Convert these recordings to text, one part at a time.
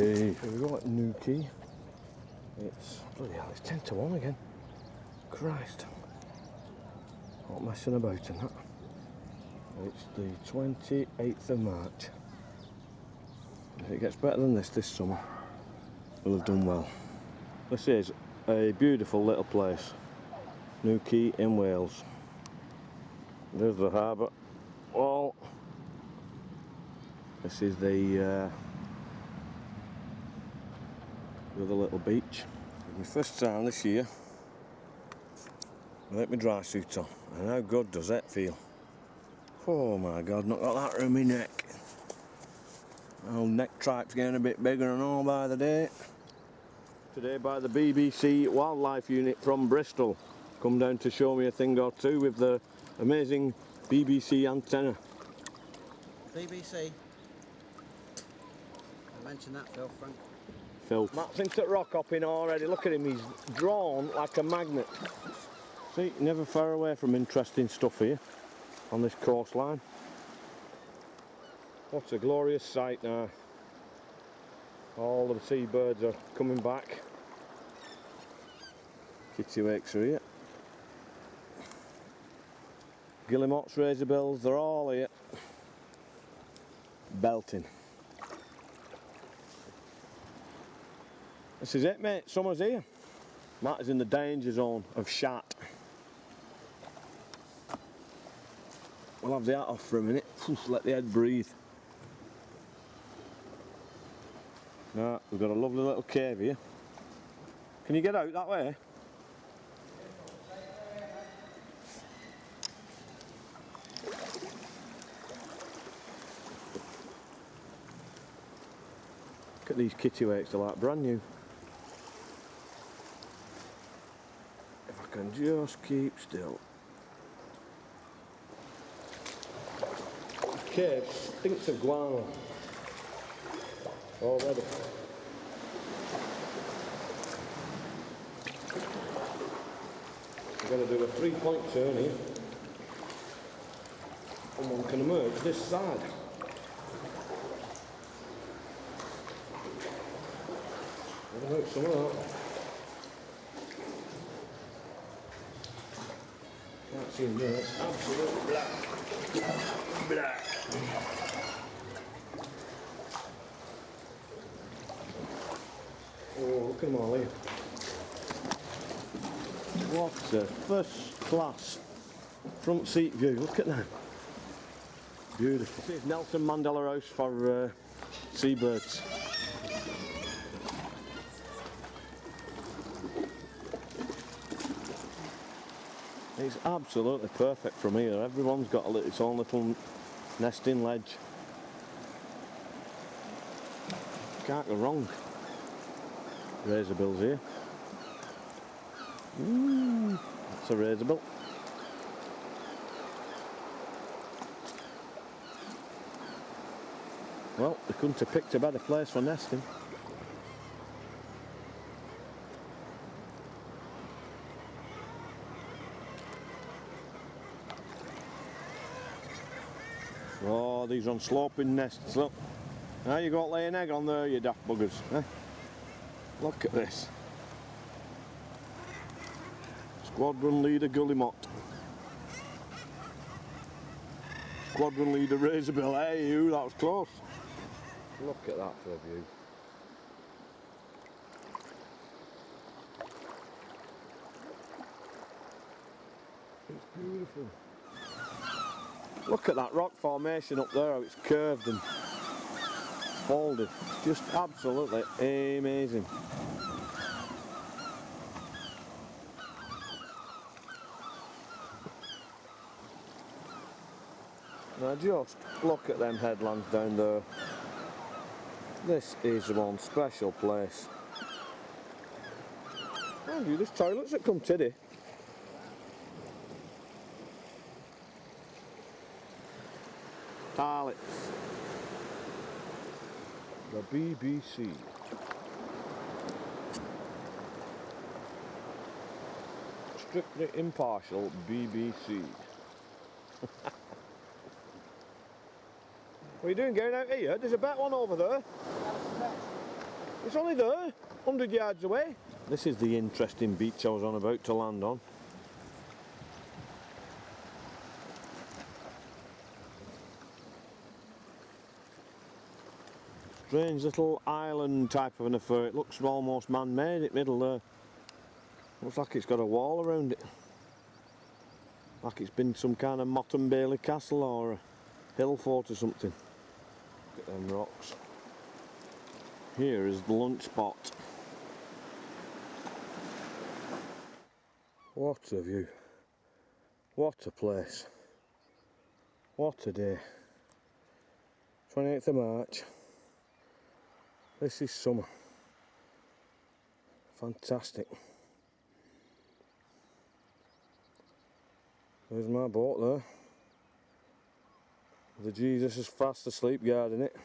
Hey, here we go at Quay. It's, bloody hell, it's 10 to 1 again. Christ. Not messing about in that. It's the 28th of March. If it gets better than this summer, we'll have done well. This is a beautiful little place. Quay in Wales. There's the harbour wall. This is the other little beach. My first time this year without my dry suit on, and how good does that feel? Oh my god, not got that around my neck. My old neck tripe's getting a bit bigger and all by the day. Today by the BBC Wildlife Unit from Bristol. Come down to show me a thing or two with the amazing BBC antenna. BBC? I mentioned that, Frank. Phil. Matt's into rock hopping already. Look at him, he's drawn like a magnet. See, never far away from interesting stuff here on this coastline. What a glorious sight now. All the seabirds are coming back. Kittiwakes are here. Guillemots, razorbills, they're all here. Belting. This is it, mate, summer's here. Matt is in the danger zone of shat. We'll have the hat off for a minute, let the head breathe. Now, we've got a lovely little cave here. Can you get out that way? Look at these kittiwakes, they're like brand new. If I can just keep still. The cave stinks of guano already. We're going to do a 3-point turn here. And one can emerge this side. What about some of that? Can't see him there, it's absolutely black. Black. Oh, look at them all here. What a first class front seat view, look at that. Beautiful. This is Nelson Mandela House for seabirds. It's absolutely perfect from here. Everyone's got its own little nesting ledge. Can't go wrong. Razorbills here. That's a razorbill. Well, they couldn't have picked a better place for nesting. Oh, these are on sloping nests, look. Now you got to lay an egg on there, you daft buggers. Eh? Look at this. Squadron leader Gullimot. Squadron leader Razorbill. Hey you, that was close. Look at that for a view. It's beautiful. Look at that rock formation up there, how it's curved and folded. It's just absolutely amazing. Now just look at them headlands down there. This is one special place. Mind you, there's toilets at Cwmtydu. Toilets. The BBC. Strictly impartial BBC. What are you doing going out here? There's a better one over there. It's only there, 100 yards away. This is the interesting beach I was on about to land on. Strange little island type of an affair. It looks almost man-made in the middle there. Looks like it's got a wall around it. Like it's been some kind of Motte and Bailey castle or a hill fort or something. Look at them rocks. Here is the lunch spot. What a view. What a place. What a day. 28th of March. This is summer. Fantastic. There's my boat there. The Jesus is fast asleep guarding it.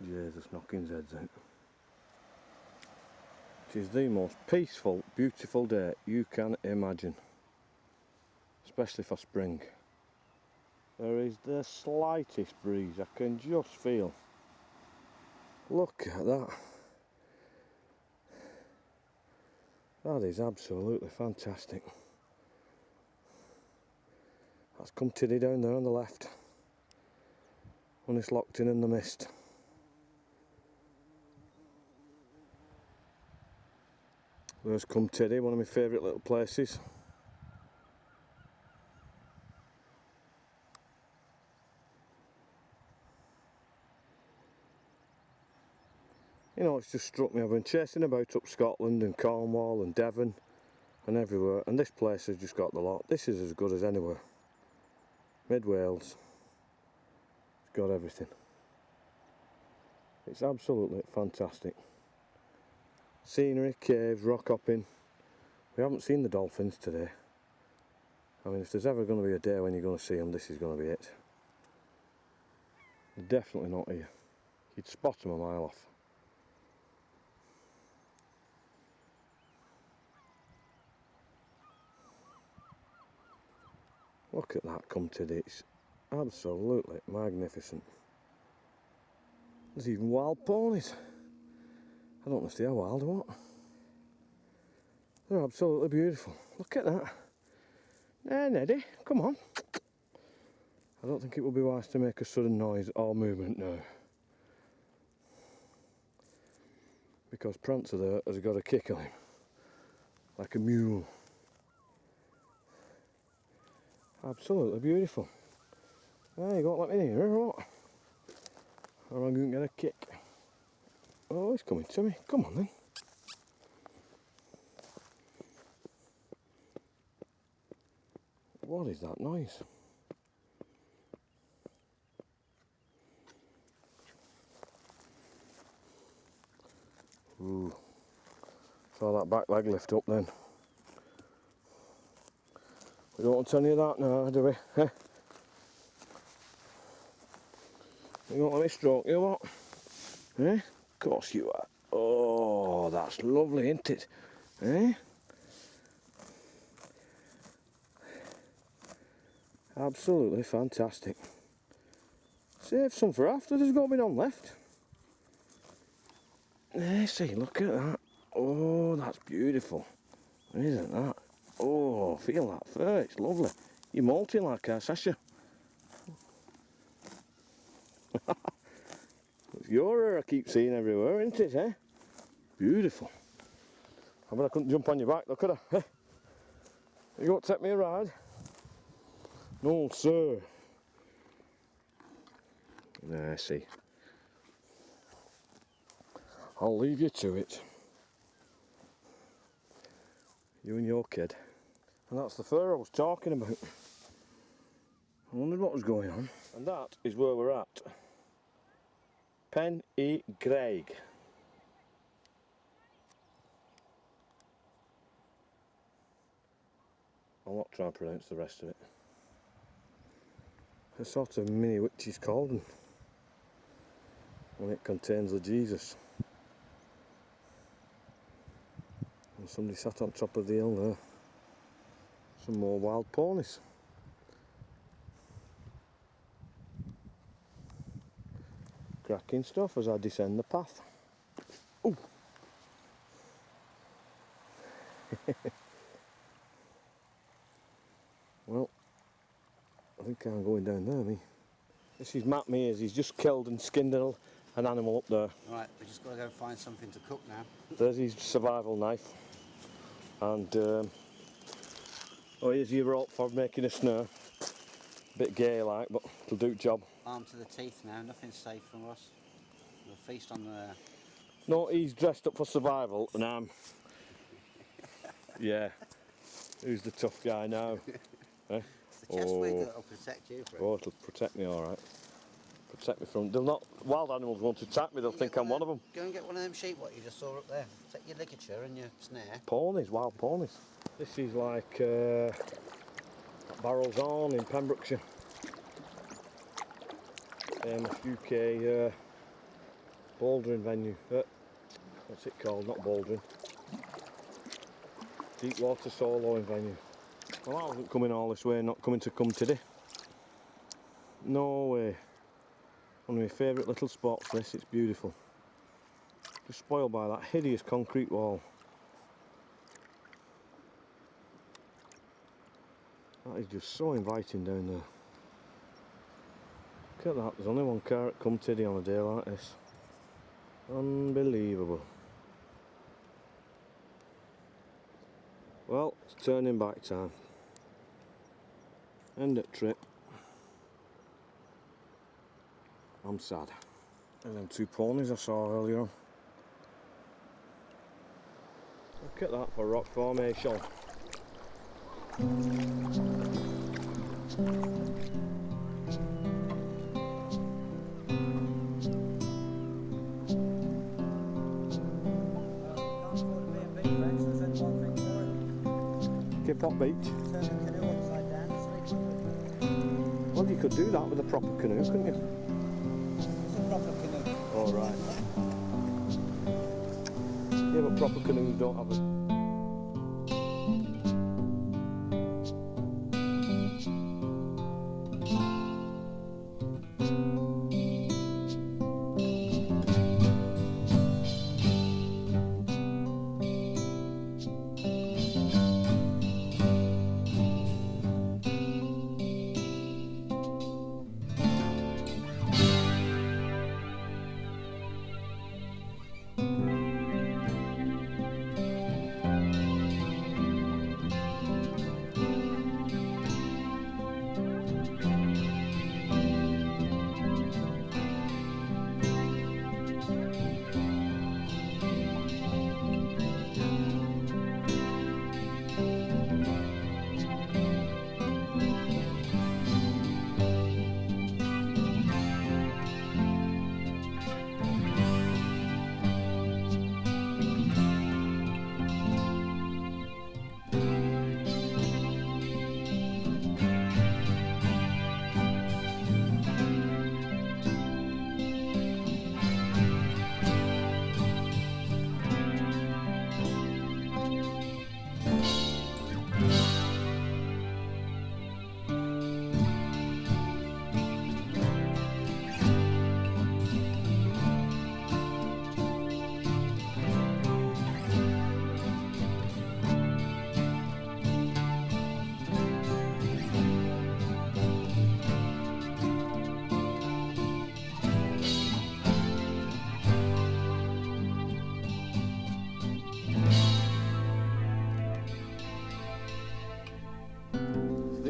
Jesus knocking his heads out. It is the most peaceful, beautiful day you can imagine. Especially for spring. There is the slightest breeze, I can just feel. Look at that. That is absolutely fantastic. That's Cwmtydu down there on the left. Ynys Lochtyn in the mist. There's Cwmtydu, one of my favourite little places. You know, it's just struck me, I've been chasing about up Scotland and Cornwall and Devon and everywhere, and this place has just got the lot. This is as good as anywhere. Mid Wales. It's got everything. It's absolutely fantastic. Scenery, caves, rock hopping. We haven't seen the dolphins today. I mean, if there's ever going to be a day when you're going to see them, this is going to be it. They're definitely not here. You'd spot them a mile off. Look at that Cwmtydu, it's absolutely magnificent. There's even wild ponies. I don't know if they are wild or what. They're absolutely beautiful. Look at that. There, Neddy, come on. I don't think it would be wise to make a sudden noise or movement now. Because Prancer there has got a kick on him. Like a mule. Absolutely beautiful. There you go, let me near or what? Or I'm going to get a kick. Oh, he's coming to me. Come on then. What is that noise? Ooh. Saw that back leg lift up then. We don't want any of that now, do we? Eh? You won't let me stroke you, what? Eh? Of course you are. Oh, that's lovely, isn't it? Eh? Absolutely fantastic. Save some for after, there's got to be none left. There, see, look at that. Oh, that's beautiful. Isn't that? Oh, feel that fur, it's lovely. You're molting like us, Sasha. It's your hair I keep seeing everywhere, isn't it, eh? Beautiful. I bet I couldn't jump on your back though, could I? Eh? You won't take me a ride? No, sir. There, see. I'll leave you to it. You and your kid. And that's the fur I was talking about. I wondered what was going on. And that is where we're at. Pen y Graig. I'll not try and pronounce the rest of it. A sort of mini witch's cauldron. And it contains the Jesus. And somebody sat on top of the hill there. Some more wild ponies. Cracking stuff as I descend the path. Ooh. Well, I think I'm going down there, me. This is Matt Mears, he's just killed and skinned an animal up there. Right, we just got to go find something to cook now. There's his survival knife. And, oh, here's your rope for making a snare. Bit gay like, but it'll do the job. Armed to the teeth now, nothing's safe from us. We'll feast on the... No, he's dressed up for survival and I'm... Yeah. Who's the tough guy now? Eh? It's the chest wig that'll protect you, bro. Oh, it'll protect me alright. Protect me from... They'll not... Wild animals won't attack me, they'll think I'm one of them. Go and get one of them sheep what you just saw up there. Take your ligature and your snare. Ponies, wild ponies. This is like Barrels On in Pembrokeshire. Famous UK bouldering venue. What's it called? Not bouldering. Deep water soloing venue. Well, I wasn't coming all this way, not coming to Cwmtydu. No way. One of my favourite little spots this, it's beautiful. Just spoiled by that hideous concrete wall. That is just so inviting down there. Look at that, there's only one car at Cwmtydu on a day like this. Unbelievable. Well, it's turning back time. End of trip. I'm sad. And them two ponies I saw earlier on. Look at that for rock formation. Pot beach. Turn the canoe upside down and sleep with it. Well, you could do that with a proper canoe, couldn't you? It's a proper canoe. All right. Yeah, but proper canoes don't have a...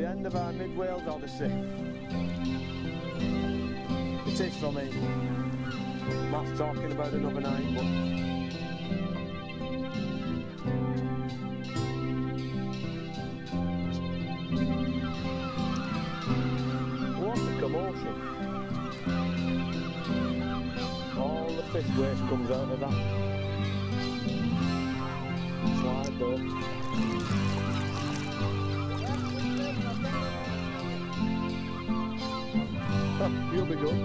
End of our mid-Wales odyssey. It is for me. Matt's talking about another night, but what a commotion. All the fish waste comes out of that slide though. You'll be good.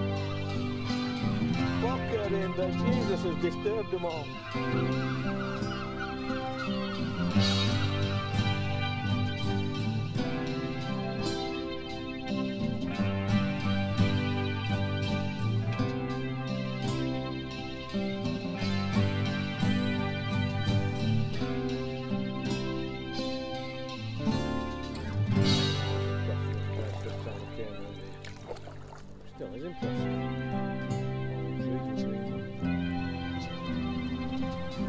Fuck her in there, Jesus has disturbed them all. impressive.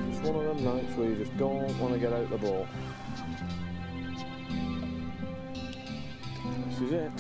It's one of them nights where you just don't want to get out the boat. This is it.